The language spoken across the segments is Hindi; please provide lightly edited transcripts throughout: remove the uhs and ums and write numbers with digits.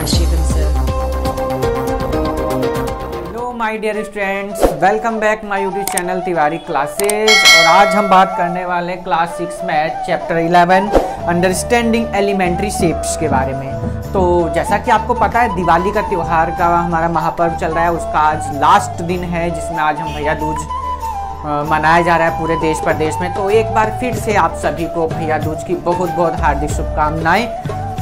Himanshu himself. Hello my dear students, welcome back my YouTube channel Tiwari classes. और आज हम बात करने वाले class 6 math chapter 11 understanding elementary shapes के बारे में। तो जैसा कि आपको पता है, दिवाली का त्यौहार का हमारा महापर्व चल रहा है, उसका आज लास्ट दिन है जिसमें आज हम भैया दूज मनाया जा रहा है पूरे देश प्रदेश में। तो एक बार फिर से आप सभी को भैया दूज की बहुत बहुत हार्दिक शुभकामनाएं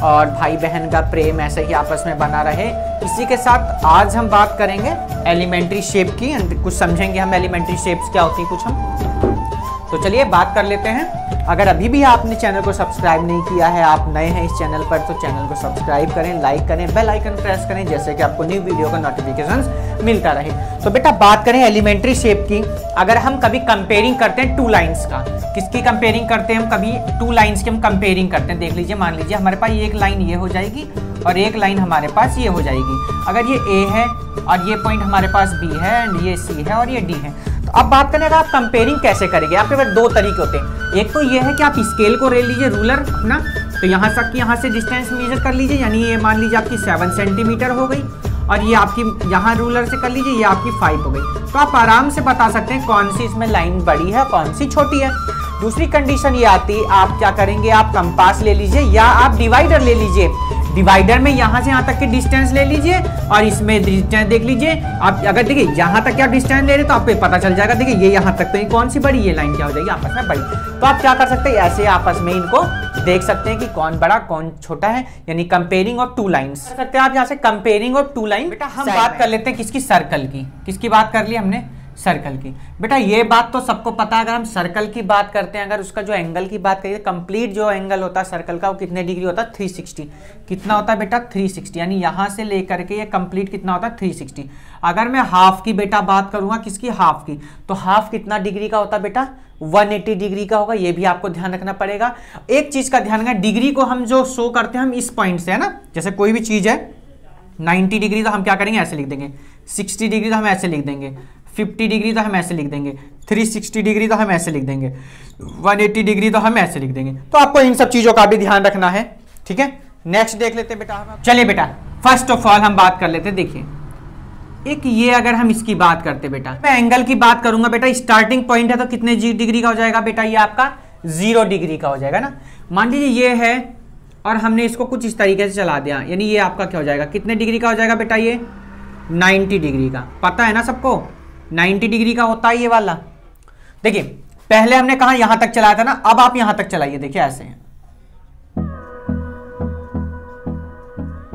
और भाई बहन का प्रेम ऐसे ही आपस में बना रहे। इसी के साथ आज हम बात करेंगे एलिमेंट्री शेप की, कुछ समझेंगे हम एलिमेंट्री शेप्स क्या होती है कुछ हम। तो चलिए बात कर लेते हैं। अगर अभी भी आपने चैनल को सब्सक्राइब नहीं किया है, आप नए हैं इस चैनल पर, तो चैनल को सब्सक्राइब करें, लाइक करें, बेल आइकन प्रेस करें, जैसे कि आपको न्यू वीडियो का नोटिफिकेशंस मिलता रहे। तो बेटा बात करें एलिमेंट्री शेप की। अगर हम कभी कंपेयरिंग करते हैं टू लाइन्स का, किसकी कंपेयरिंग करते हैं हम, कभी टू लाइन्स की हम कंपेयरिंग करते हैं। देख लीजिए, मान लीजिए हमारे पास एक लाइन ये हो जाएगी और एक लाइन हमारे पास ये हो जाएगी। अगर ये ए है और ये पॉइंट हमारे पास बी है एंड ये सी है और ये डी है। तो अब बात करें आप कंपेयरिंग कैसे करेंगे। आपके पास दो तरीके होते हैं। एक तो ये है कि आप स्केल को ले लीजिए, रूलर अपना, तो यहाँ तक यहाँ से डिस्टेंस मेजर कर लीजिए, यानी ये मान लीजिए आपकी 7 सेंटीमीटर हो गई और ये आपकी यहाँ रूलर से कर लीजिए, ये आपकी 5 हो गई। तो आप आराम से बता सकते हैं कौन सी इसमें लाइन बड़ी है कौन सी छोटी है। दूसरी कंडीशन ये आती है, आप क्या करेंगे, आप कंपास ले लीजिए या आप डिवाइडर ले लीजिए। डिवाइडर में यहाँ से यहाँ तक की डिस्टेंस ले लीजिए और इसमें डिस्टेंस देख लीजिए। आप अगर देखिए यहाँ तक क्या डिस्टेंस ले रहे तो आपको पता चल जाएगा। देखिए ये यहाँ तक, तो ये कौन सी बड़ी, ये लाइन क्या हो जाएगी आपस में बड़ी। तो आप क्या कर सकते हैं, ऐसे आपस में इनको देख सकते हैं कि कौन बड़ा कौन छोटा है, यानी कंपेयरिंग ऑफ टू लाइन्स कर सकते हैं आप यहाँ से, कंपेयरिंग ऑफ टू लाइन। बेटा हम बात कर लेते हैं किसकी, सर्कल की। किसकी बात कर ली हमने, सर्कल की। बेटा ये बात तो सबको पता है, अगर हम सर्कल की बात करते हैं, अगर उसका जो एंगल की बात करिए, कंप्लीट जो एंगल होता है सर्कल का वो कितने डिग्री होता है, 360। कितना होता है बेटा, 360, यानी यहाँ से लेकर के ये कंप्लीट कितना होता है, 360। अगर मैं हाफ की बेटा बात करूंगा, किसकी, हाफ की, तो हाफ कितना डिग्री का होता है बेटा, 180 डिग्री का होगा। ये भी आपको ध्यान रखना पड़ेगा। एक चीज का ध्यान रखना, डिग्री को हम जो शो करते हैं हम इस पॉइंट से, है ना। जैसे कोई भी चीज है 90 डिग्री तो हम क्या करेंगे, ऐसे लिख देंगे। 60 डिग्री तो हम ऐसे लिख देंगे। 50 डिग्री तो हम ऐसे लिख देंगे। 360 डिग्री तो हम ऐसे लिख देंगे। 180 डिग्री तो हम ऐसे लिख देंगे। तो आपको इन सब चीजों का भी ध्यान रखना है, ठीक है। नेक्स्ट देख लेते हैं बेटा। चलिए बेटा फर्स्ट ऑफ ऑल हम बात कर लेते हैं। देखिए एक ये अगर हम इसकी बात करते बेटा, मैं एंगल की बात करूंगा बेटा, स्टार्टिंग पॉइंट है तो कितने डिग्री का हो जाएगा बेटा, ये आपका 0 डिग्री का हो जाएगा ना। मान लीजिए ये है और हमने इसको कुछ इस तरीके से चला दिया, यानी ये आपका क्या हो जाएगा, कितने डिग्री का हो जाएगा बेटा, ये 90 डिग्री का। पता है ना सबको 90 डिग्री का होता है ये वाला। देखिए पहले हमने कहा यहां तक चलाया था ना, अब आप यहां तक चलाइए। देखिए ऐसे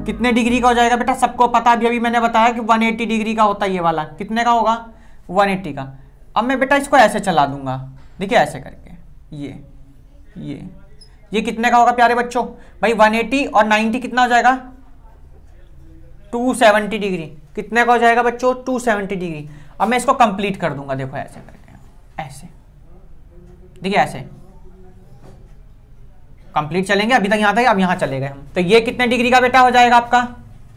कितने डिग्री का हो जाएगा बेटा, सबको पता, अभी मैंने बताया कि 180 डिग्री का होता है ये वाला। कितने का होगा, 180 का। अब मैं बेटा इसको ऐसे चला दूंगा, देखिए ऐसे करके, ये कितने का होगा प्यारे बच्चों, भाई 180 और 90 कितना हो जाएगा, 270 डिग्री। कितने का हो जाएगा बच्चों, 270 डिग्री। अब मैं इसको कंप्लीट कर दूंगा, देखो ऐसे करके, ऐसे देखिए, ऐसे कंप्लीट चलेंगे। अभी तक यहां था, अब यहां चले गए हम। तो ये कितने डिग्री का बेटा हो जाएगा आपका,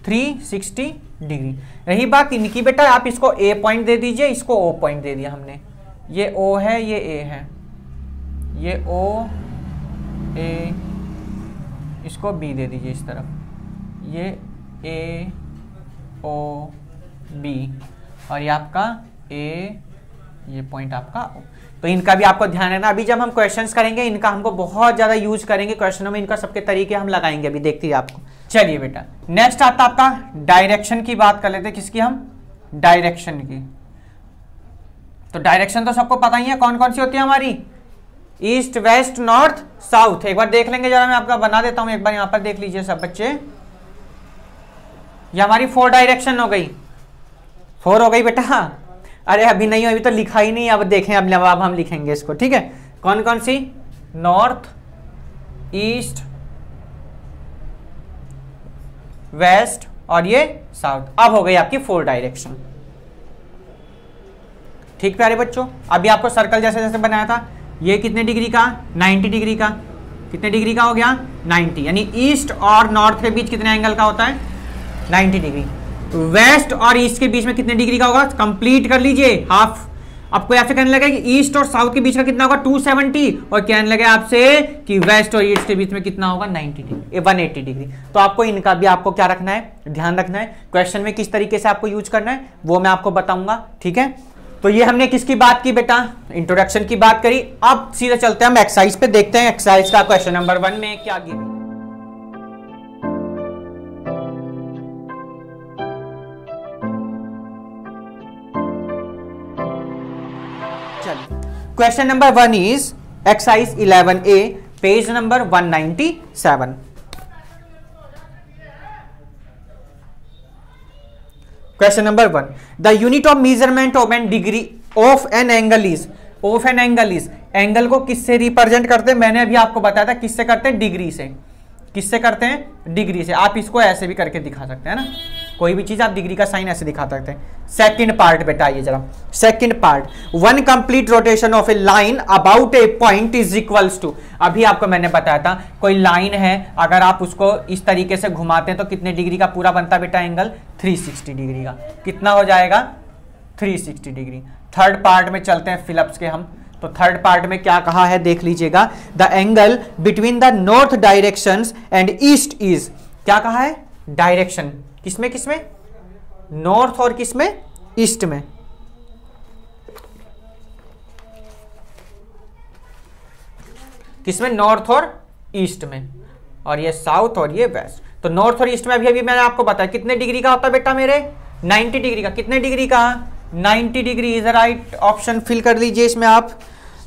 360 डिग्री। रही बात इनकी बेटा, आप इसको ए पॉइंट दे दीजिए, इसको ओ पॉइंट दे दिया हमने। ये ओ है, ये ए है, ये ओ ए, इसको बी दे दीजिए इस तरफ, ये ए ओ बी और ये आपका ए, ये पॉइंट आपका ओ। तो इनका भी आपको ध्यान रखना। अभी जब हम क्वेश्चंस करेंगे इनका हमको बहुत ज्यादा यूज करेंगे क्वेश्चनों में, इनका सबके तरीके हम लगाएंगे, अभी देखते हैं आपको। चलिए बेटा नेक्स्ट आता आपका डायरेक्शन की बात कर लेते हैं। किसकी, हम डायरेक्शन की। तो डायरेक्शन तो सबको पता ही है, कौन कौन सी होती है हमारी, ईस्ट वेस्ट नॉर्थ साउथ। एक बार देख लेंगे, जरा मैं आपका बना देता हूं, एक बार यहां पर देख लीजिए सब बच्चे। ये हमारी 4 डायरेक्शन हो गई, 4 हो गई बेटा। अरे अभी नहीं, अभी तो लिखा ही नहीं, अब देखें, अब हम लिखेंगे इसको, ठीक है। कौन कौन सी, नॉर्थ, ईस्ट, वेस्ट और ये साउथ। अब हो गई आपकी 4 डायरेक्शन, ठीक प्यारे बच्चों। अभी आपको सर्कल जैसे जैसे बनाया था, ये कितने डिग्री का, 90 डिग्री का। कितने डिग्री का हो गया, 90, यानी ईस्ट और नॉर्थ के बीच कितने एंगल का होता है, 90 डिग्री। वेस्ट और ईस्ट के बीच में कितने डिग्री का होगा, कंप्लीट कर लीजिए, हाफ। आपको ऐसे कहने लगा कि ईस्ट और साउथ के बीच का कितना होगा 270, और कहने लगे आपसे कि वेस्ट और ईस्ट के बीच में कितना होगा 90 डिग्री, 180 डिग्री। तो आपको इनका भी आपको क्या रखना है, ध्यान रखना है। क्वेश्चन में किस तरीके से आपको यूज करना है वो मैं आपको बताऊंगा, ठीक है। तो ये हमने किसकी बात की बेटा, इंट्रोडक्शन की बात करी। अब सीधे चलते हैं हम एक्सरसाइज पे, देखते हैं एक्सरसाइज का क्वेश्चन नंबर 1 में क्या given. Question number 1 is exercise 11A, page number 197। Question number 1, the unit of measurement of an degree of an angle is, of an angle is, angle को किससे रिप्रेजेंट करते हैं, मैंने अभी आपको बताया था किससे करते हैं, डिग्री से। किससे करते हैं, डिग्री से। आप इसको ऐसे भी करके दिखा सकते हैं ना, कोई भी चीज आप डिग्री का साइन ऐसे दिखा सकते हैं। सेकंड पार्ट बेटा आइए जरा, second part, one complete rotation of a line about a point is equals to, अभी आपको मैंने बताया था कोई लाइन है, अगर आप उसको इस तरीके से घुमाते हैं तो कितने डिग्री का पूरा बनता है बेटा एंगल, 360 डिग्री का। कितना हो जाएगा, 360 डिग्री। थर्ड पार्ट में चलते हैं फिलिप्स के हम। तो थर्ड पार्ट में क्या कहा है देख लीजिएगा, the angle between the north directions and east is, क्या कहा है, डायरेक्शन किसमें किसमें, नॉर्थ और किसमें, ईस्ट में। किसमें, नॉर्थ और ईस्ट में, और ये साउथ और ये वेस्ट। तो नॉर्थ और ईस्ट में अभी मैंने आपको बताया कितने डिग्री का होता है बेटा मेरे, 90 डिग्री का। कितने डिग्री का, 90 degree is right option, fill कर लीजिए इसमें आप।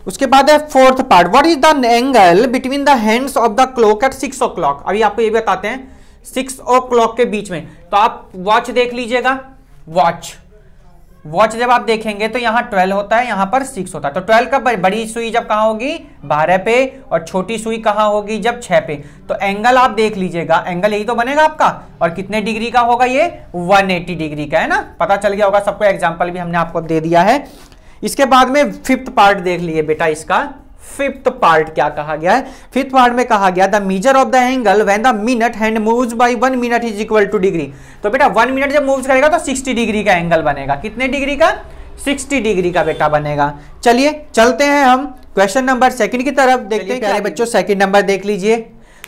उसके बाद है fourth part, what is the angle between the hands of the clock at 6 o'clock। अभी आपको ये बताते हैं 6 o'clock के बीच में। तो आप वॉच देख लीजिएगा, वॉच जब आप देखेंगे तो यहाँ 12 होता है, यहाँ पर 6 होता है। तो 12 का बड़ी सुई जब कहाँ होगी, 12 पे, और छोटी सुई कहाँ होगी, जब 6 पे। तो एंगल आप देख लीजिएगा, एंगल यही तो बनेगा आपका, और कितने डिग्री का होगा ये, 180 डिग्री का है ना। पता चल गया होगा सबको, एग्जाम्पल भी हमने आपको दे दिया है। इसके बाद में फिफ्थ पार्ट देख लिए बेटा, इसका फिफ्थ पार्ट क्या कहा गया है, फिफ्थ पार्ट में कहा गया the measure of the angle when the minute hand moves bye 1 minute is equal two degree. तो बेटा 1 मिनट जब मूव्स करेगा तो 60 डिग्री का एंगल बनेगा। कितने डिग्री का, 60 डिग्री का बेटा बनेगा। चलिए चलते हैं हम क्वेश्चन नंबर 2 की तरफ, देखते हैं प्यारे बच्चों। सेकंड नंबर देख लीजिए,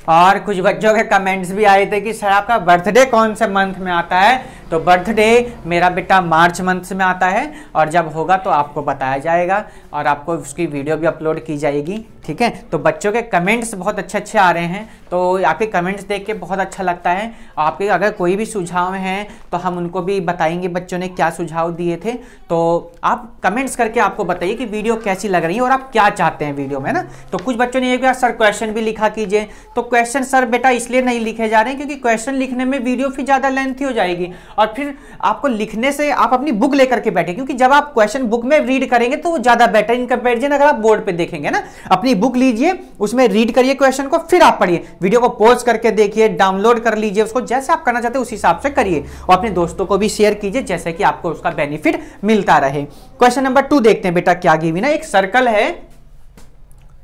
और कुछ बच्चों के कमेंट्स भी आए थे कि सर आपका बर्थडे कौन से मंथ में आता है। तो बर्थडे मेरा बेटा मार्च मंथ में आता है, और जब होगा तो आपको बताया जाएगा, और आपको उसकी वीडियो भी अपलोड की जाएगी, ठीक है। तो बच्चों के कमेंट्स बहुत अच्छे आ रहे हैं, तो आपके कमेंट्स देख के बहुत अच्छा लगता है। आपके अगर कोई भी सुझाव हैं तो हम उनको भी बताएंगे, बच्चों ने क्या सुझाव दिए थे। तो आप कमेंट्स करके आपको बताइए कि वीडियो कैसी लग रही है और आप क्या चाहते हैं वीडियो में ना। तो कुछ बच्चों ने ये कहा सर क्वेश्चन भी लिखा कीजिए। तो क्वेश्चन सर बेटा इसलिए नहीं लिखे जा रहे हैं क्योंकि क्वेश्चन लिखने में वीडियो फिर ज़्यादा लेंथी हो जाएगी, और फिर आपको लिखने से आप अपनी बुक लेकर के बैठे, क्योंकि जब आप क्वेश्चन बुक में रीड करेंगे तो वो ज़्यादा बेटर इन कंपेरिजन अगर आप बोर्ड पे देखेंगे ना। अपनी बुक लीजिए, उसमें रीड करिए क्वेश्चन को, फिर आप पढ़िए, वीडियो को पॉज करके देखिए, डाउनलोड कर लीजिए उसको, जैसे आप करना चाहते हैं उस हिसाब से करिए, और अपने दोस्तों को भी शेयर कीजिए जैसे कि आपको उसका बेनिफिट मिलता रहे। क्वेश्चन नंबर 2 देखते हैं बेटा क्या गिवन है। एक सर्कल है,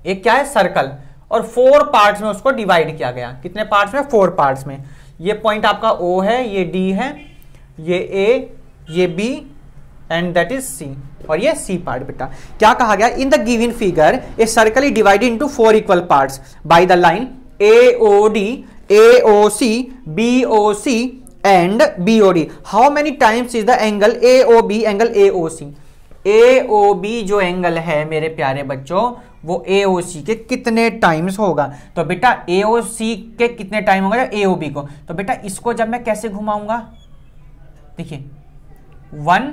एक क्या है, सर्कल, और 4 पार्ट्स में उसको डिवाइड किया गया। कितने पार्ट्स में, 4 पार्ट्स में। ये पॉइंट आपका O है, ये D है, ये A, ये B and that is C, और ये C पार्ट बेटा। क्या कहा गया, in the given figure a circle is divided into 4 equal parts bye the line AOD, AOC, BOC and BOD। How many times is the angle AOB angle AOC। AOB जो एंगल है मेरे प्यारे बच्चों, वो AOC के कितने टाइम्स होगा। तो बेटा AOC के कितने टाइम होगा AOB को। तो बेटा इसको जब मैं कैसे घुमाऊंगा, देखिए 1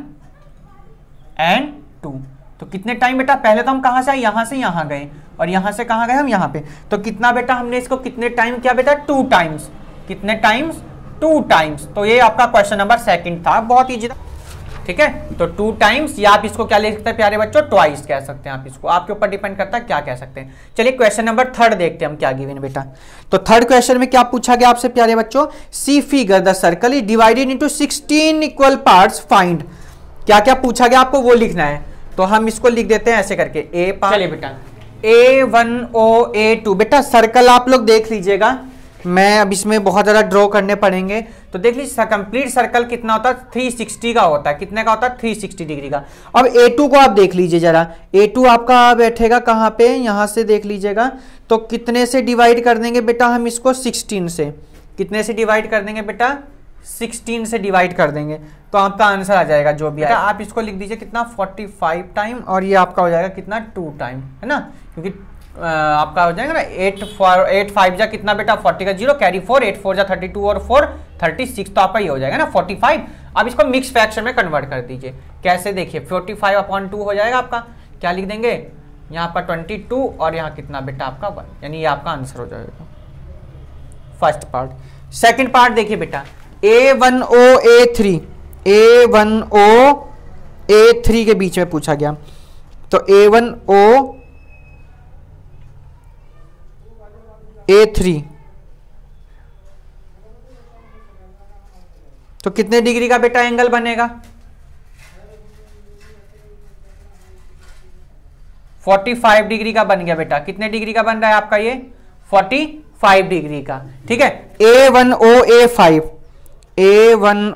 एंड 2, तो कितने टाइम बेटा, पहले तो हम कहां से आए, यहां से यहां गए, और यहां से कहां गए हम, यहां पे। तो कितना बेटा हमने इसको कितने टाइम किया बेटा, 2 टाइम्स। कितने टाइम्स, 2 टाइम्स। तो ये आपका क्वेश्चन नंबर 2 था, बहुत इजी था, ठीक है। तो 2 टाइम्स, या आप इसको क्या लिख सकते हैं प्यारे बच्चों, ट्वाइस कह सकते हैं आप इसको, आपके ऊपर डिपेंड करता है क्या कह सकते हैं। चलिए क्वेश्चन नंबर 3 देखते हैं हम क्या गिवन बेटा। तो थर्ड क्वेश्चन में क्या पूछा गया आपसे प्यारे बच्चों, C figure the circle is divided into 16 equal parts, find. क्या क्या पूछा गया आपको वो लिखना है। तो हम इसको लिख देते हैं ऐसे करके, A पार्ट, चलिए बेटा A1 O A2। बेटा सर्कल आप लोग देख लीजिएगा, मैं अब इसमें बहुत ज़्यादा ड्रॉ करने पड़ेंगे। तो देख लीजिए कंप्लीट सर्कल कितना होता है, 360 का होता है। कितने का होता है, 360 डिग्री का। अब A2 को आप देख लीजिए जरा, A2 आपका बैठेगा कहाँ पे, यहाँ से देख लीजिएगा। तो कितने से डिवाइड कर देंगे बेटा हम इसको, 16 से। कितने से डिवाइड कर देंगे बेटा, 16 से डिवाइड कर देंगे, तो आपका आंसर आ जाएगा जो भी आएगा। आप इसको लिख दीजिए कितना, 45 टाइम, और ये आपका हो जाएगा कितना, 2 टाइम, है ना, क्योंकि आपका हो जाएगा ना 8 5 जा कितना बेटा, 40 का 0 कैरी 4, 8 4 जा 32 और 4 36, तो आपका ये हो जाएगा ना 45। अब इसको मिक्स फ्रैक्शन में कन्वर्ट कर दीजिए। कैसे, देखिए 45/2 हो जाएगा आपका, क्या लिख देंगे यहाँ पर 22, और यहाँ कितना बेटा आपका 1, यानी ये आपका आंसर हो जाएगा फर्स्ट पार्ट। सेकेंड पार्ट देखिए बेटा, A10 A3, A10 A3 के बीच में पूछा गया। तो A10 A3 तो कितने डिग्री का बेटा एंगल बनेगा, 45 डिग्री का बन गया बेटा। कितने डिग्री का बन रहा है आपका ये, 45 डिग्री का। ठीक है, A10 A5, A10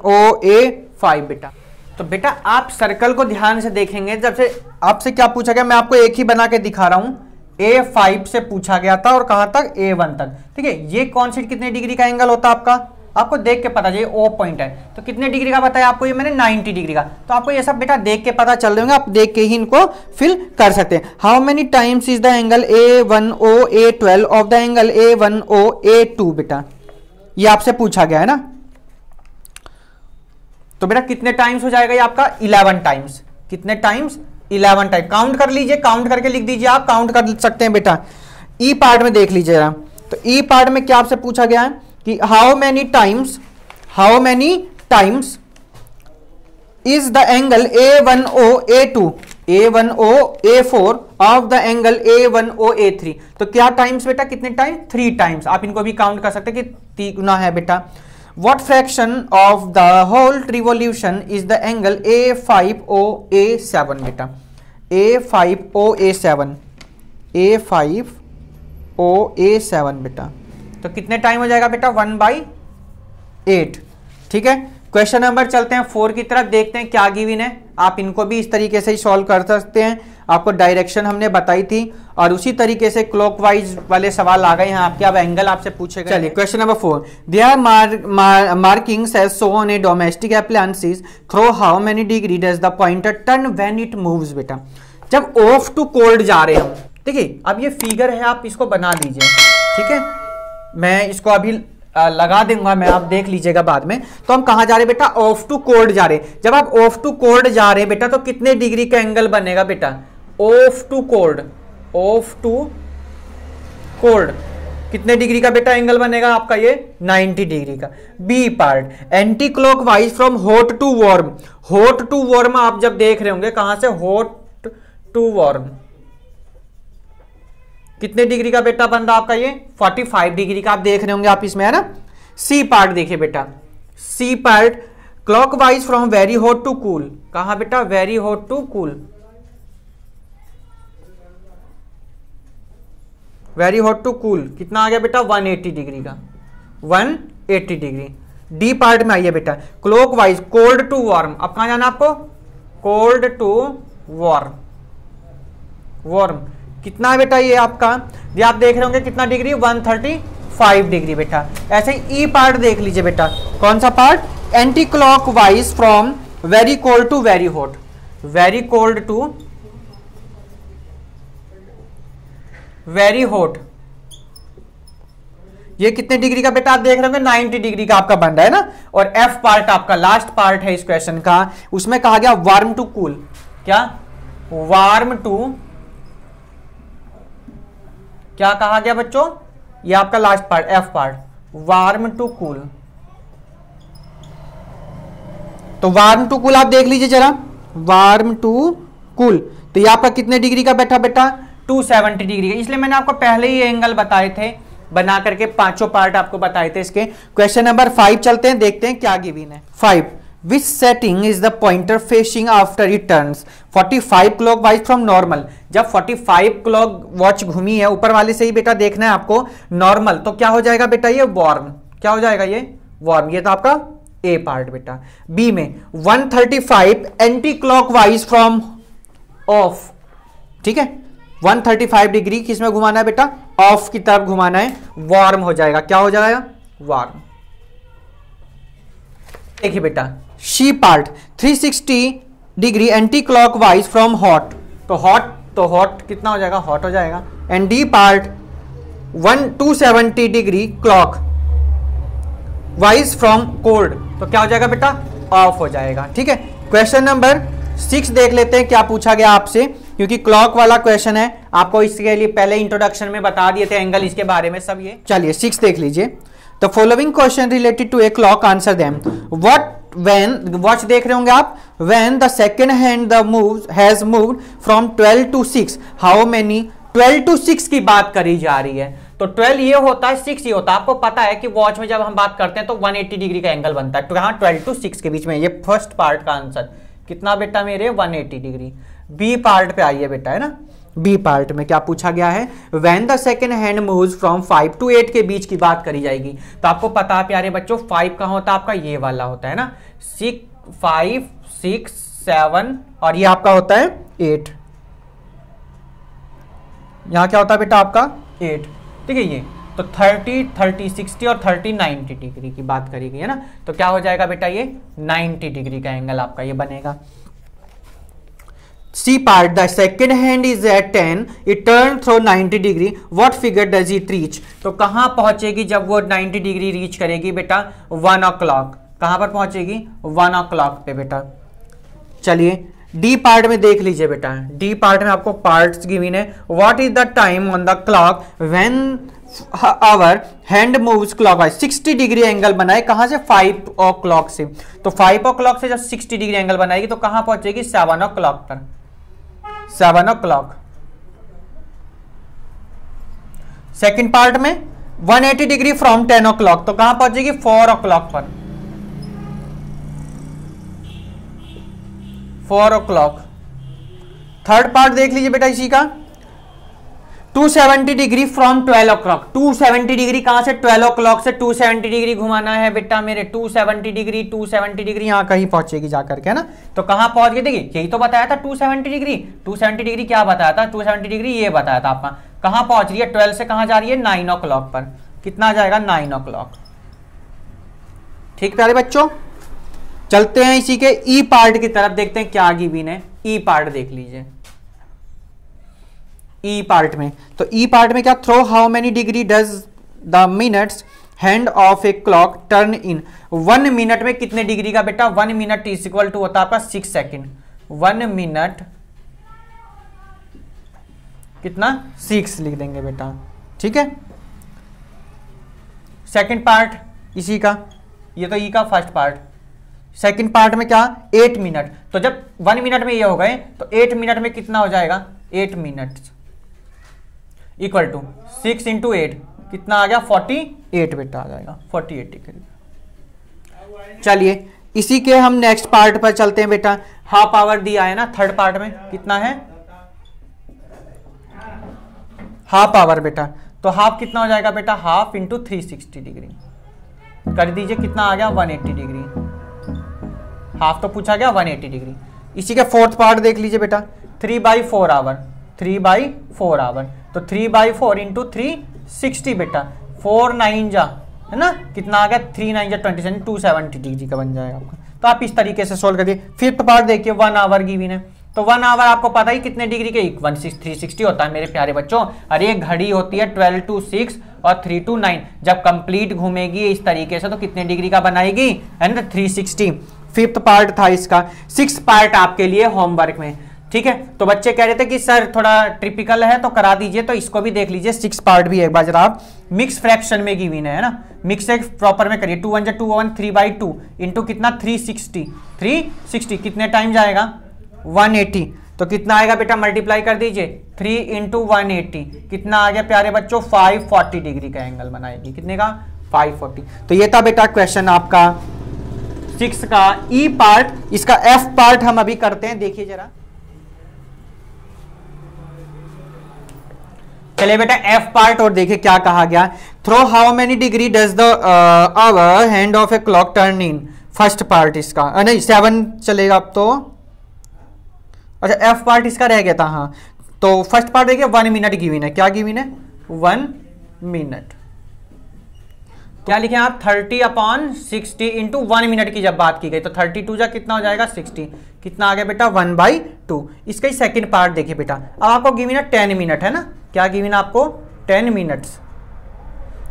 A5 बेटा। तो बेटा आप सर्कल को ध्यान से देखेंगे, जब से आपसे क्या पूछा गया, मैं आपको एक ही बना के दिखा रहा हूं। A5 से पूछा गया था और कहां तक, A1 तक। ठीक है, ये कौन सी कितने डिग्री का एंगल होता है आपका, आपको देख के पता चलिए, O पॉइंट है तो कितने डिग्री का बताया आपको, ये मैंने 90 डिग्री का। तो आपको ये सब बेटा देख के पता चल रहे, आप देख के ही इनको फिल कर सकते हैं। How many times is the angle A10 A12 of the angle A10 A2 बेटा, ये आपसे पूछा गया है ना। तो बेटा कितने टाइम्स हो जाएगा ये आपका, 11 टाइम्स। कितने टाइम्स, 11 टाइम। काउंट कर लीजिए, काउंट करके लिख दीजिए, आप काउंट कर सकते हैं बेटा। ई पार्ट में देख लीजिएगा, तो ई पार्ट में क्या आपसे पूछा गया है कि how many times is the angle A10 A2 A10 A4 of the angle A10 A3। तो क्या टाइम्स बेटा, कितने टाइम, 3 टाइम्स। आप इनको भी काउंट कर सकते हैं कि 3 गुना है बेटा। What fraction of the whole revolution is the angle A50 A7 बेटा, A50 A7, A50 A7 बेटा। तो कितने टाइम हो जाएगा बेटा, 1/8। ठीक है, क्वेश्चन नंबर चलते हैं 4 की तरफ, देखते हैं क्या गिवन है। आप इनको भी इस तरीके से ही सॉल्व कर सकते हैं, आपको डायरेक्शन हमने बताई थी, और उसी तरीके से क्लॉकवाइज वाले सवाल आ गए हैं आपके। अब एंगल आपसे पूछेगा। चलिए question number 4, they are markings as shown a domestic appliances through how many degree does the pointer turn when it moves बेटा। जब ऑफ टू कोल्ड जा रहे हैं हम, ठीक है, अब ये फिगर है, आप इसको बना दीजिए। ठीक है, मैं इसको अभी लगा दूंगा, मैं, आप देख लीजिएगा बाद में। तो हम कहां जा रहे हैं बेटा, ऑफ टू कोल्ड जा रहे हैं। जब आप ऑफ टू कोल्ड जा रहे हैं बेटा, तो कितने डिग्री का एंगल बनेगा बेटा, off to cold, off to cold कितने डिग्री का बेटा एंगल बनेगा आपका, ये 90 डिग्री का। B part, anti clockwise from hot to warm. Hot to warm आप जब देख रहे होंगे, कहां से, हॉट टू वार्म, कितने डिग्री का बेटा बन रहा आपका ये, 45 डिग्री का आप देख रहे होंगे आप इसमें, है ना। सी पार्ट देखिए बेटा, C part, clockwise from very hot to cool, कहां बेटा, very hot to cool, very hot to cool कितना आ गया बेटा, 180 डिग्री का, 180 डिग्री। डी पार्ट में आइए बेटा, क्लॉकवाइज कोल्ड टू वार्म, अब कहां जाना आपको, कोल्ड टू वार्म, वार्म कितना है बेटा ये आपका, ये आप देख रहे होंगे कितना डिग्री, 135 डिग्री बेटा। ऐसे ही ई पार्ट देख लीजिए बेटा, कौन सा part, anti clockwise from very cold to very hot, very cold to very hot, ये कितने डिग्री का बेटा आप देख रहे होंगे, 90 डिग्री का आपका बन रहा है ना। और एफ पार्ट आपका लास्ट पार्ट है इस क्वेश्चन का, उसमें कहा गया वार्म टू कूल, क्या, वार्म टू, क्या कहा गया बच्चों, ये आपका last part F part, warm to cool. तो वार्म टू कूल आप देख लीजिए जरा, वार्म टू कूल, तो ये आपका कितने डिग्री का बैठा बेटा, 270 डिग्री का। इसलिए मैंने आपको पहले ही एंगल बताए थे, बना करके पांचों पार्ट आपको बताए थे इसके। क्वेश्चन नंबर 5 चलते हैं, देखते हैं क्या गिवन है। 5, which setting is the pointer facing after it turns 45 clockwise from normal. जब 45 क्लॉक वॉच घूमी है ऊपर वाले से ही बेटा देखना है आपको नॉर्मल, तो क्या हो जाएगा बेटा ये वार्म, क्या हो जाएगा ये वार्म। ये तो आपका ए पार्ट बेटा। बी में 135 एंटी क्लॉकवाइज फ्रॉम ऑफ, ठीक है 135 डिग्री किसमें घुमाना है बेटा, ऑफ की तरफ घुमाना है, वार्म हो जाएगा, क्या हो जाएगा वार्म। देखिए बेटा C part 360 degree anti clockwise from hot, तो हॉट कितना हो जाएगा, हॉट हो जाएगा। And D part 270 degree clockwise from cold, तो क्या हो जाएगा बेटा ऑफ हो जाएगा। ठीक है, क्वेश्चन नंबर 6 देख लेते हैं क्या पूछा गया आपसे, क्योंकि क्लॉक वाला क्वेश्चन है, आपको इसके लिए पहले इंट्रोडक्शन में बता दिए थे एंगल इसके बारे में सब ये। चलिए 6 देख लीजिए। The following question related to a clock, answer them. What when, watch देख रहे होंगे आप, when the second hand the move has moved from 12 to 6, how many, 12 to 6 की बात करी जा रही है, तो 12 ये होता है 6 ये होता है। आपको पता है कि वॉच में जब हम बात करते हैं तो 180 डिग्री का एंगल बनता है, तो यहाँ 12 to 6 के बीच में। ये फर्स्ट पार्ट का आंसर कितना बेटा मेरे 180 डिग्री। बी पार्ट पे आइए बेटा, है ना, बी पार्ट में क्या पूछा गया है, when the second hand moves from 5 to 8 के बीच की बात करी जाएगी। तो आपको पता है प्यारे बच्चों 5 कहाँ होता है आपका, ये वाला होता है ना, 5 6 7 और ये आपका होता है 8, यहां क्या होता है बेटा आपका 8, ठीक है। ये तो 30 30 60 और 30 90 डिग्री की बात करी गई है ना, तो क्या हो जाएगा बेटा ये 90 डिग्री का एंगल आपका ये बनेगा। C part the second hand is at 10, it turn through 90 degree, what figure does it reach, तो कहां पहुंचेगी जब वो 90 डिग्री रीच करेगी बेटा 1 o'clock, कहां पर पहुंचेगी 1 o'clock पे बेटा। चलिए डी पार्ट में देख लीजिए बेटा, डी पार्ट में आपको पार्ट्स गिवन है। What is the time on the clock when hour hand moves clockwise, 60 degree angle बनाए कहां से 5 o'clock से, तो 5 o'clock से जब 60 डिग्री एंगल बनाएगी तो कहां पहुंचेगी 7 o'clock पर, 7 o'clock। सेकंड पार्ट में 180 डिग्री फ्रॉम 10 o'clock, तो कहां पहुंचेगी 4 o'clock पर, 4 o'clock। थर्ड पार्ट देख लीजिए बेटा इसी का, 270 डिग्री फ्रॉम 12 o'clock, 270 डिग्री कहां से 12 o'clock से 270 डिग्री घुमाना है बेटा मेरे, 270 डिग्री यहां कहीं पहुंचेगी जाकर के, है ना, तो कहां पहुंच गई, देखिए यही तो बताया था 270 डिग्री, 270 डिग्री क्या बताया था, 270 डिग्री ये बताया था आपका। कहां पहुंच रही है 12 से कहां जा रही है 9 o'clock पर, कितना आ जाएगा 9 o'clock। ठीक प्यारे बच्चों, चलते हैं इसी के ई पार्ट की तरफ, देखते हैं क्या गिवन है। ई पार्ट देख लीजिए, ई पार्ट में, तो ई पार्ट में क्या, throw how many degree does the minutes hand of a clock turn in, 1 minute में कितने डिग्री का बेटा, 1 मिनट इज इक्वल टू होता है आपका 6 सेकेंड, 1 मिनट कितना 6 लिख देंगे बेटा, ठीक है। सेकंड पार्ट इसी का, ये तो ई का फर्स्ट पार्ट, सेकंड पार्ट में क्या 8 मिनट, तो जब 1 मिनट में ये हो गए तो 8 मिनट में कितना हो जाएगा 8 मिनट इक्वल टू 6 into 8 कितना आ गया 48 बेटा आ जाएगा 48 डिग्री। चलिए इसी के हम नेक्स्ट पार्ट पर चलते हैं बेटा। हाफ आवर दिया है ना थर्ड पार्ट में, कितना है हाफ आवर बेटा, तो हाफ कितना हो जाएगा बेटा, हाफ इंटू 360 डिग्री कर दीजिए, कितना आ गया 180 डिग्री, हाफ तो पूछा गया 180 डिग्री। इसी के फोर्थ पार्ट देख लीजिए बेटा, 3/4 आवर, 3/4 आवर, तो 3/4 इंटू 360 बेटा, 4 9 जा, है ना, कितना आ गया 3 9 जा 27, 270 डिग्री का बन जाएगा आपका। तो आप इस तरीके से सोल्व करिए। फिफ्थ पार्ट देखिए 1 आवर गिवन है, तो 1 आवर आपको पता ही कितने डिग्री के 360 होता है मेरे प्यारे बच्चों। अरे घड़ी होती है 12 to 6 और 3 to 9, जब कंप्लीट घूमेगी इस तरीके से तो कितने डिग्री का बनाएगी, है ना 360। फिफ्थ पार्ट था इसका। 6 पार्ट आपके लिए होमवर्क में, ठीक है। तो बच्चे कह रहे थे कि सर थोड़ा ट्रिपिकल है तो करा दीजिए, तो इसको भी देख लीजिए 6 पार्ट भी एक बार जरा आप मिक्स फ्रैक्शन में गिवन है ना, मिक्स एक प्रॉपर में करिए। 2 1 2 1 3/2 इंटू कितना 360 कितने टाइम जाएगा 180, तो कितना आएगा बेटा मल्टीप्लाई कर दीजिए 3 इंटू 180 कितना आ गया प्यारे बच्चों 540 डिग्री का एंगल बनाएगी, कितने का 540। तो ये था बेटा क्वेश्चन आपका 6 का ई पार्ट, इसका एफ पार्ट हम अभी करते हैं, देखिए जरा। चलिए बेटा एफ पार्ट और देखिए क्या कहा गया। Through how many degree does the hour hand of a clock turn in, first part इसका नहीं 7 चलेगा अब तो। अच्छा एफ पार्ट इसका रह गया था, हाँ तो फर्स्ट पार्ट देखिए 1 मिनट गिवन है, क्या गिवन है 1 मिनट। क्या लिखे आप 30/60 इंटू 1 मिनट की जब बात की गई तो 32 जा कितना हो जाएगा 60, कितना आ गया बेटा 1/2। इसका ही सेकंड पार्ट देखिए बेटा, अब आपको गिवन है 10 मिनट है ना, क्या गिवन आपको 10 मिनट्स,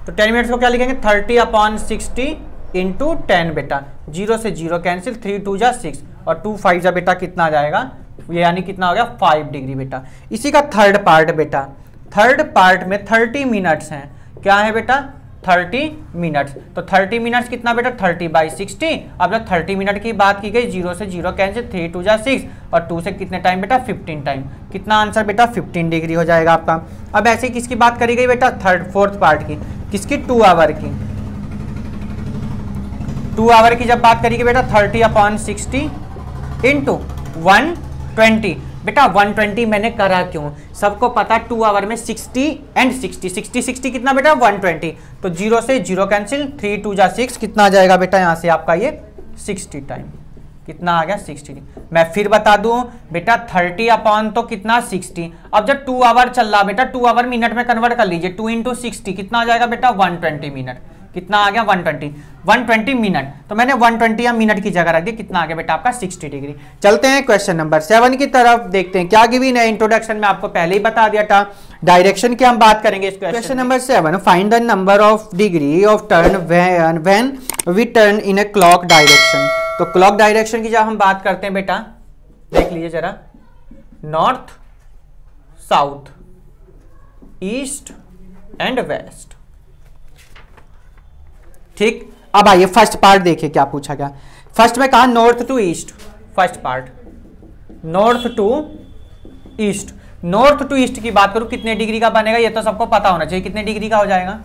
तो 10 मिनट्स को क्या लिखेंगे 30/60 इंटू 10 बेटा, 0 से 0 कैंसिल, 3 2 जा 6 और 2 5 जा बेटा कितना आ जाएगा, ये यानी कितना हो गया 5 डिग्री बेटा। इसी का थर्ड पार्ट बेटा, थर्ड पार्ट में 30 मिनट्स हैं, क्या है बेटा 30 मिनट्स, तो 30 मिनट्स कितना बेटा 30/60। अब जब 30 मिनट की बात की गई 0 से 0 कैंसिल, 3 2 जा 6 और 2 से कितने टाइम बेटा 15 टाइम, कितना आंसर बेटा 15 डिग्री हो जाएगा आपका। अब ऐसे ही किसकी बात करी गई बेटा फोर्थ पार्ट की, किसकी 2 आवर की, 2 आवर की जब बात करी गई बेटा 30/60 इंटू 120 बेटा 120 मैंने करा क्यों, सबको पता 2 आवर में 60 एंड 60 कितना बेटा 120, तो 0 से 0 कैंसिल, 3 2 जा 6 कितना आ जाएगा बेटा यहाँ से आपका ये 60 टाइम, कितना आ गया 60। मैं फिर बता दूं बेटा 30 तो कितना 60, अब जब 2 आवर चल रहा बेटा 2 आवर मिनट में कन्वर्ट कर लीजिए, 2 इंटू 60 कितना आ जाएगा बेटा 120 मिनट, कितना आ गया 120 मिनट, तो मैंने 120 या मिनट की जगह रख दी, कितना आ गया बेटा आपका 60 डिग्री। चलते हैं क्वेश्चन नंबर 7 की तरफ, देखते हैं क्या गिवन है। इंट्रोडक्शन में आपको पहले ही बता दिया था, डायरेक्शन की हम बात करेंगे इस question number 7। Find the number of degree of turn when we turn in a clock direction. तो क्लॉक डायरेक्शन की जब हम बात करते हैं बेटा देख लीजिए जरा, north south east and west, ठीक। अब आइए फर्स्ट पार्ट देखिए क्या पूछा गया। फर्स्ट में कहा north to east, first part north to east, north to east की बात करूं कितने डिग्री का बनेगा, ये तो सबको पता होना चाहिए, कितने डिग्री का हो जाएगा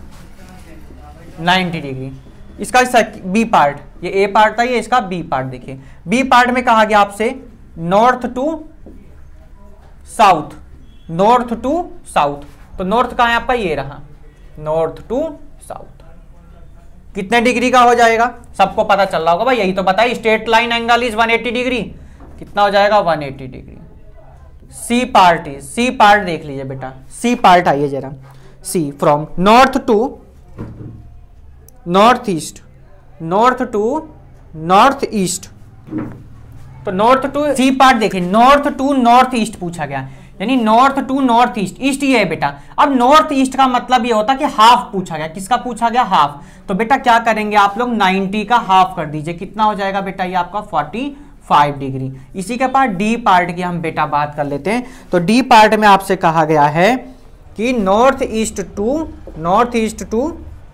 90 डिग्री। इसका बी पार्ट, ये ए पार्ट था, ये इसका बी पार्ट देखिए। बी पार्ट में कहा गया आपसे north to south, north to south, तो नॉर्थ कहां है आपका, ये रहा नॉर्थ टू साउथ, कितने डिग्री का हो जाएगा सबको पता चल रहा होगा भाई, यही तो बताइए straight line angle is 180 degree, कितना हो जाएगा 180 degree. C part is, C part देख लीजिए बेटा, सी पार्ट आइए जरा, C from north to north east, north to north east, तो नॉर्थ टू सी पार्ट देखिए, नॉर्थ टू नॉर्थ ईस्ट पूछा गया, यानी north to north east, east ये है बेटा। अब नॉर्थ ईस्ट का मतलब ये होता कि हाफ पूछा गया, किसका पूछा गया हाफ, तो बेटा क्या करेंगे आप लोग 90 का हाफ कर दीजिए, कितना हो जाएगा बेटा ये आपका 45 डिग्री। इसी के बाद डी पार्ट की हम बेटा बात कर लेते हैं। तो डी पार्ट में आपसे कहा गया है कि नॉर्थ ईस्ट टू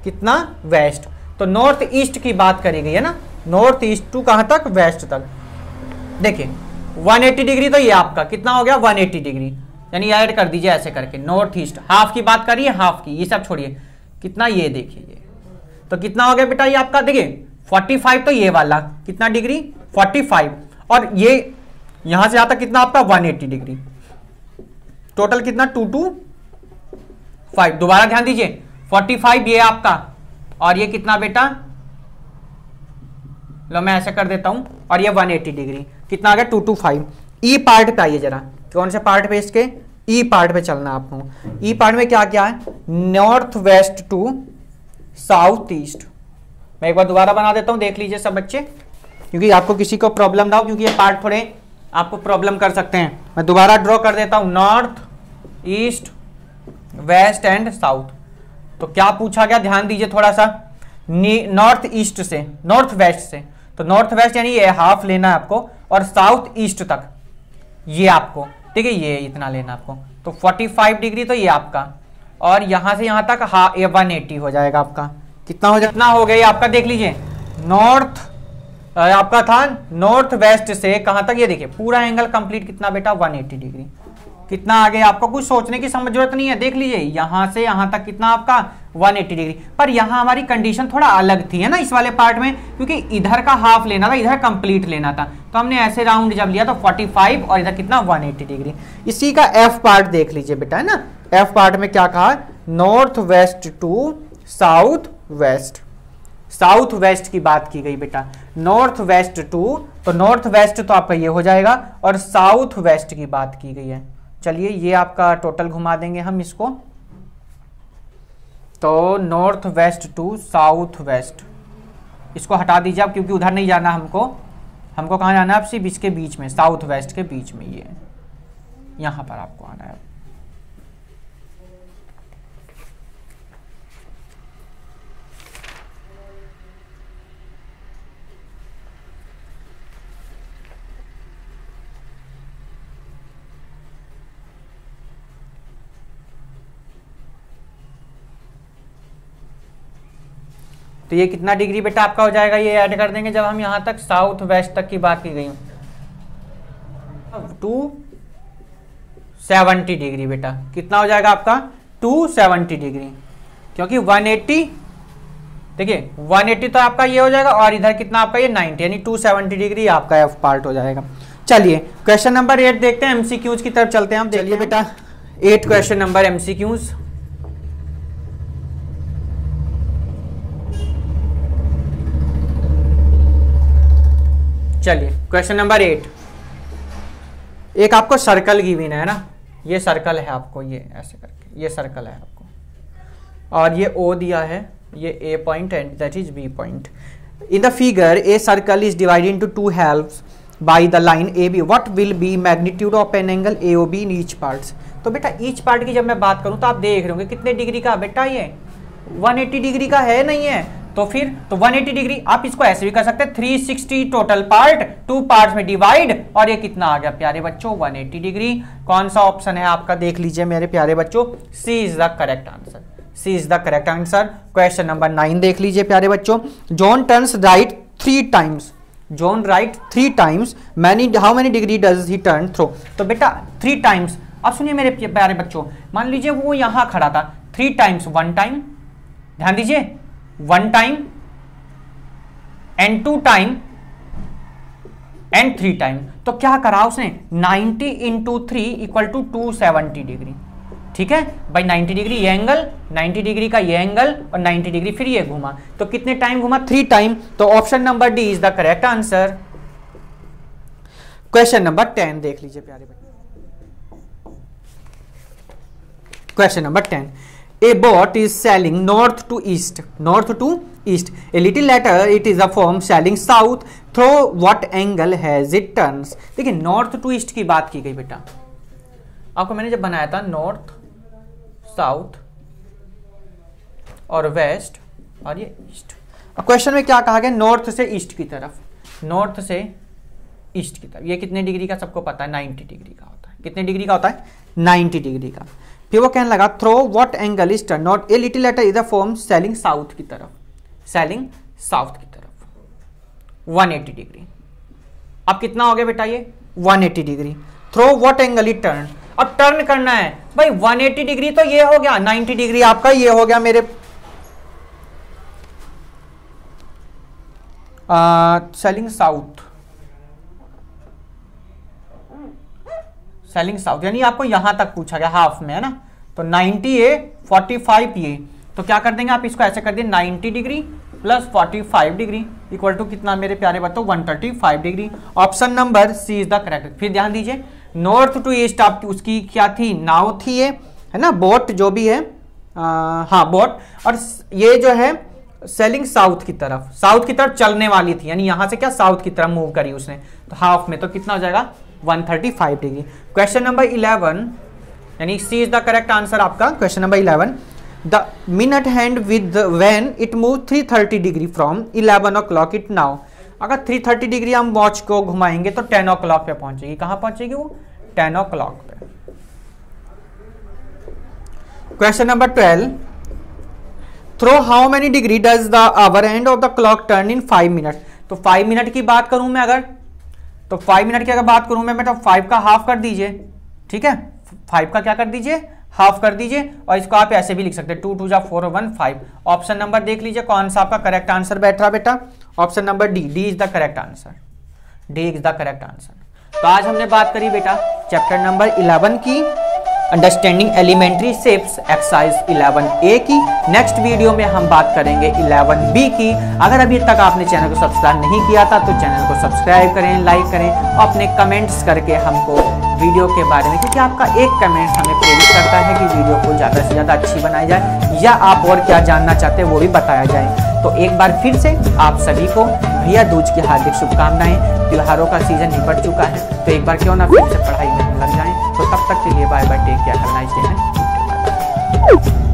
कितना वेस्ट, तो नॉर्थ ईस्ट की बात करी गई है ना, नॉर्थ ईस्ट टू कहां तक वेस्ट तक। देखिए 180 डिग्री तो ये आपका कितना हो गया 180 डिग्री, यानी ऐड कर दीजिए ऐसे करके, नॉर्थ ईस्ट हाफ की बात करिए, हाफ की ये सब छोड़िए, कितना ये देखिए ये, तो कितना हो गया बेटा ये आपका देखिए 45, तो ये वाला कितना डिग्री 45, और ये यहां से आता कितना आपका 180 डिग्री, टोटल कितना 225। दोबारा ध्यान दीजिए 45 ये आपका, और ये कितना बेटा, लो मैं ऐसे कर देता हूं, और ये 180 डिग्री, कितना आ गया 225। ई पार्ट पे आइए जरा, कौन से पार्ट पे, इसके ई पार्ट पे चलना आपको। ई पार्ट में क्या क्या है, north west to south east. मैं एक बार दोबारा बना देता हूं, देख लीजिए सब बच्चे, क्योंकि आपको किसी को प्रॉब्लम ना हो, क्योंकि ये पार्ट थोड़े आपको प्रॉब्लम कर सकते हैं। मैं दोबारा ड्रॉ कर देता हूं, north east west and south. तो क्या पूछा गया ध्यान दीजिए थोड़ा सा, नॉर्थ ईस्ट से नॉर्थ वेस्ट से, तो नॉर्थ वेस्ट यानी ये हाफ लेना है आपको, और साउथ ईस्ट तक ये आपको, ठीक है ये इतना लेना आपको, तो 45 डिग्री तो ये आपका, और यहां से यहां तक ये 180 हो जाएगा आपका, कितना हो जाएगा, हो गया आपका देख लीजिए, नॉर्थ आपका था नॉर्थ वेस्ट से कहां तक, ये देखिए पूरा एंगल कंप्लीट कितना बेटा 180 डिग्री, कितना आ गया, आपको कुछ सोचने की जरूरत नहीं है। देख लीजिए यहां से यहां तक कितना आपका 180 डिग्री। पर यहां हमारी कंडीशन थोड़ा अलग थी, है ना, इस वाले पार्ट में, क्योंकि इधर का हाफ लेना था, इधर कंप्लीट लेना था, तो हमने ऐसे राउंड जब लिया तो 45 और इधर कितना 180 डिग्री। इसी का एफ पार्ट देख लीजिए बेटा, है ना। एफ पार्ट में क्या कहा, north west to south west, south west की बात की गई बेटा, नॉर्थ वेस्ट टू, तो नॉर्थ वेस्ट तो आपका ये हो जाएगा, और साउथ वेस्ट की बात की गई है। चलिए ये आपका टोटल घुमा देंगे हम इसको, तो north west to south west, इसको हटा दीजिए आप, क्योंकि उधर नहीं जाना हमको कहाँ जाना है, आप सिर्फ इसके बीच में, साउथ वेस्ट के बीच में, ये यहां पर आपको आना है। तो ये कितना डिग्री बेटा आपका हो जाएगा, ये ऐड कर देंगे जब हम यहां तक साउथ वेस्ट तक की बात की गई, 270 डिग्री बेटा, कितना हो जाएगा आपका 270 डिग्री, क्योंकि 180, देखिए 180 तो आपका ये हो जाएगा, और इधर कितना आपका ये 90, यानी 270 डिग्री आपका एफ पार्ट हो जाएगा। चलिए क्वेश्चन नंबर 8 देखते हैं, एमसीक्यूज की तरफ चलते हैं हम। चलिए बेटा 8 क्वेश्चन नंबर एमसीक्यूज। चलिए क्वेश्चन नंबर 8, एक आपको सर्कल गिवन है ना, ये सर्कल है आपको, ये ऐसे करके ये सर्कल है आपको, और ये O दिया है, ये A point and that is B point. In the figure a circle is divided into 2 halves by the line AB, what will be magnitude of an angle AOB in each parts. तो बेटा ईच पार्ट की जब मैं बात करूं तो आप देख रहे होंगे कितने डिग्री का बेटा, ये 180 डिग्री का है, नहीं है, तो फिर तो 180 डिग्री, आप इसको ऐसे भी कर सकते हैं 360 टोटल पार्ट, 2 पार्ट्स में डिवाइड, और ये कितना आ गया प्यारे बच्चों 180 डिग्री। कौन सा ऑप्शन है आपका, देख लीजिए मेरे प्यारे बच्चों, C is the correct answer, C is the correct answer. Question number 9 देख लीजिए प्यारे बच्चों, John turns right 3 times, John right 3 times, how many degree does he turn through. तो बेटा 3 टाइम्स, अब सुनिए मेरे प्यारे बच्चों, मान लीजिए वो यहां खड़ा था, 3 टाइम्स 1 टाइम, ध्यान दीजिए 1 time and 2 time and 3 time, तो क्या करा उसने 90 इंटू 3 इक्वल टू 270 डिग्री, ठीक है भाई, 90 डिग्री ये एंगल, 90 डिग्री का ये एंगल, और 90 डिग्री फिर ये घुमा, तो कितने टाइम घुमा 3 टाइम, तो option number D is the correct answer. Question number 10 देख लीजिए प्यारे बच्चे, question number 10, a boat is sailing north to east, north to east, a little later it is a form sailing south, through what angle has it turns। देखिए north to east की बात की गई बेटा, आपको मैंने जब बनाया था नॉर्थ साउथ और वेस्ट और ये ईस्ट, अब क्वेश्चन में क्या कहा गया, नॉर्थ से ईस्ट की तरफ, नॉर्थ से ईस्ट की तरफ, ये कितने डिग्री का सबको पता है 90 डिग्री का होता है, कितने डिग्री का होता है 90 डिग्री का। फिर वो कहने लगा through what angle is turn, not a little letter is the form selling south की तरफ, सेलिंग साउथ की तरफ 180 डिग्री। अब कितना हो गया बेटा ये 180 degree, through what angle is turn, अब टर्न करना है भाई 180 डिग्री, तो ये हो गया 90 डिग्री आपका, ये हो गया मेरे सेलिंग साउथ, सेलिंग साउथ, यानी आपको यहां तक पूछा गया हाफ में, है ना, तो 90 ए 45 ये, तो क्या कर देंगे आप इसको ऐसे कर दिए 90 degree plus 45 degree equal to कितना मेरे प्यारे बच्चों 135 degree. Option number C is the correct. फिर ध्यान दीजिए नॉर्थ टू ईस्ट आपकी उसकी क्या थी, नाव थी ये, है ना, बोट जो भी है, हाँ बोट, और ये जो है सेलिंग साउथ की तरफ चलने वाली थी, यानी यहां से क्या साउथ की तरफ मूव करी उसने, तो हाफ में तो कितना हो जाएगा 135 डिग्री। क्वेश्चन नंबर 11, यानी सी इज द करेक्ट आंसर आपका। Question number 11, the minute hand with when it move 330 degree from 11 o'clock it now, अगर 330 डिग्री हम वॉच को घुमाएंगे तो 10 o'clock पे पहुंचेगी, कहां पहुंचेगी वो 10 o'clock पे। Question number 12, throw how many degree does the our end of the clock turn in 5 minute, तो 5 मिनट की बात करूं मैं अगर, तो 5 मिनट की अगर बात करूं मैं बेटा 5 का हाफ कर दीजिए, ठीक है 5 का क्या कर दीजिए, हाफ कर दीजिए, और इसको आप ऐसे भी लिख सकते हैं 2 2 जा 4 1 5। ऑप्शन नंबर देख लीजिए कौन सा आपका करेक्ट आंसर बैठ रहा बेटा, option number D, D is the correct answer, D is the correct answer. तो आज हमने बात करी बेटा चैप्टर नंबर 11 की, understanding elementary shapes, exercise 11A की। नेक्स्ट वीडियो में हम बात करेंगे 11B की। अगर अभी तक आपने चैनल को सब्सक्राइब नहीं किया था तो चैनल को सब्सक्राइब करें, लाइक करें और अपने कमेंट्स करके हमको वीडियो के बारे में, क्योंकि आपका एक कमेंट हमें प्रेरित करता है कि वीडियो को ज़्यादा से ज़्यादा अच्छी बनाई जाए या आप और क्या जानना चाहते हैं वो भी बताया जाए। तो एक बार फिर से आप सभी को भैया दूज की हार्दिक शुभकामनाएं। त्योहारों का सीजन निपट चुका है तो एक बार क्यों ना फिर से पढ़ाई में लग जाएं। तो तब तक के लिए bye bye, take care, have a nice day.